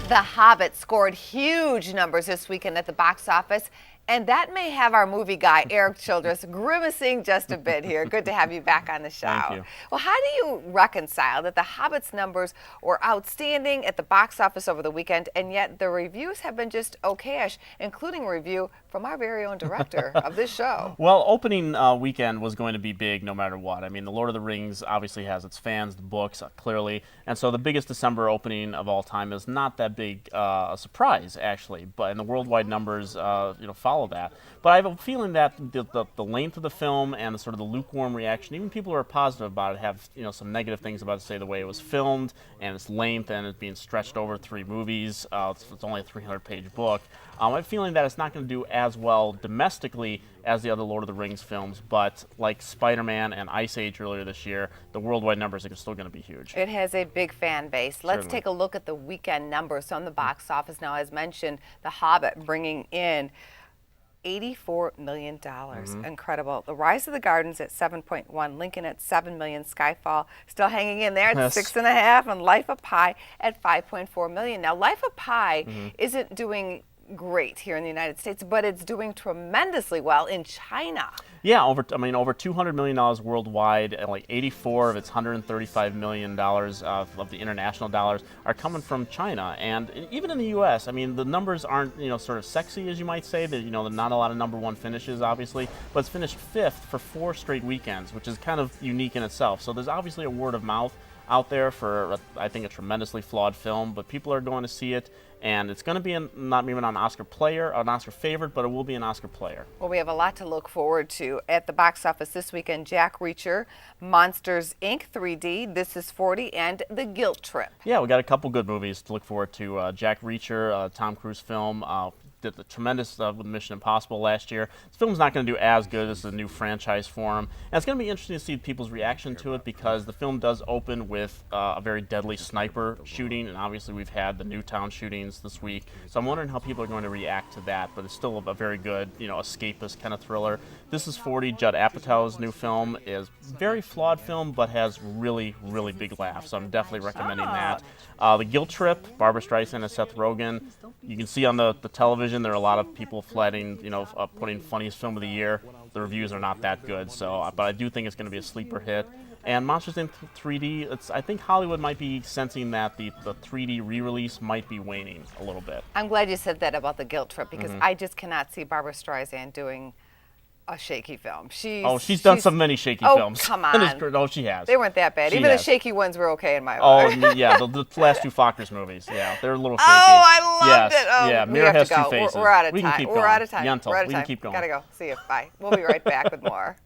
The Hobbit scored huge numbers this weekend at the box office, and that may have our movie guy, Erik Childress, grimacing just a bit here. Good to have you back on the show. Thank you. Well, how do you reconcile that The Hobbit's numbers were outstanding at the box office over the weekend, and yet the reviews have been just okayish, including a review from our very own director of this show? Well, opening weekend was going to be big no matter what. I mean, The Lord of the Rings obviously has its fans, the books, clearly. And so the biggest December opening of all time is not that big a surprise, actually. But and the worldwide numbers, follow that. But I have a feeling that the length of the film and the sort of the lukewarm reaction, even people who are positive about it have some negative things about it, say the way it was filmed and its length and it being stretched over 3 movies. It's only a 300-page book. I have a feeling that it's not going to do as well domestically as the other Lord of the Rings films, but like Spider-Man and Ice Age earlier this year, the worldwide numbers are still going to be huge. It has a big fan base. Let's Certainly. take a look at the weekend numbers on the box office now. As mentioned, The Hobbit bringing in $84 million. Incredible. The Rise of the Gardens at 7.1, Lincoln at 7 million, Skyfall still hanging in there at Yes. 6.5, and Life of Pi at 5.4 million. Now, Life of Pi isn't doing great here in the United States, but it's doing tremendously well in China. Yeah, over $200 million worldwide, and like 84 of its $135 million of the international dollars are coming from China. And even in the U.S., I mean, the numbers aren't sort of sexy, as you might say. That not a lot of #1 finishes, obviously, but it's finished 5th for 4 straight weekends, which is kind of unique in itself. So there's obviously a word of mouth out there for, I think, a tremendously flawed film, but people are going to see it, and it's going to be not even an Oscar favorite, but it will be an Oscar player. Well, we have a lot to look forward to at the box office this weekend. Jack Reacher, Monsters, Inc., 3D, This Is 40, and The Guilt Trip. Yeah, we got a couple good movies to look forward to. Jack Reacher, Tom Cruise film, did the tremendous with Mission Impossible last year. This film's not going to do as good. This is a new franchise for him. And it's going to be interesting to see people's reaction to it, because the film does open with a very deadly sniper shooting, and obviously we've had the Newtown shootings this week. So I'm wondering how people are going to react to that, but it's still a very good, escapist kind of thriller. This Is 40, Judd Apatow's new film, is a very flawed film, but has really, really big laughs. So I'm definitely recommending that. The Guilt Trip, Barbara Streisand and Seth Rogen. You can see on the television there are a lot of people flatting, putting funniest film of the year. The reviews are not that good, but I do think it's going to be a sleeper hit. And Monsters in 3D, I think Hollywood might be sensing that the 3D re-release might be waning a little bit. I'm glad you said that about The Guilt Trip, because I just cannot see Barbara Streisand doing a shaky film. She's done so many shaky films. Come on. Oh, she has. They weren't that bad. She Even has. the shaky ones were okay in my Oh, book. yeah, the last 2 Fockers movies, yeah, they're a little shaky. Oh, I loved Yes, it. Oh, yeah, we Mirror have to has go. 2 faces. We're out of We time. can keep We're going. out of time. Yuntel, We're out of we time. can keep going. Gotta go. See you. Bye. We'll be right back with more.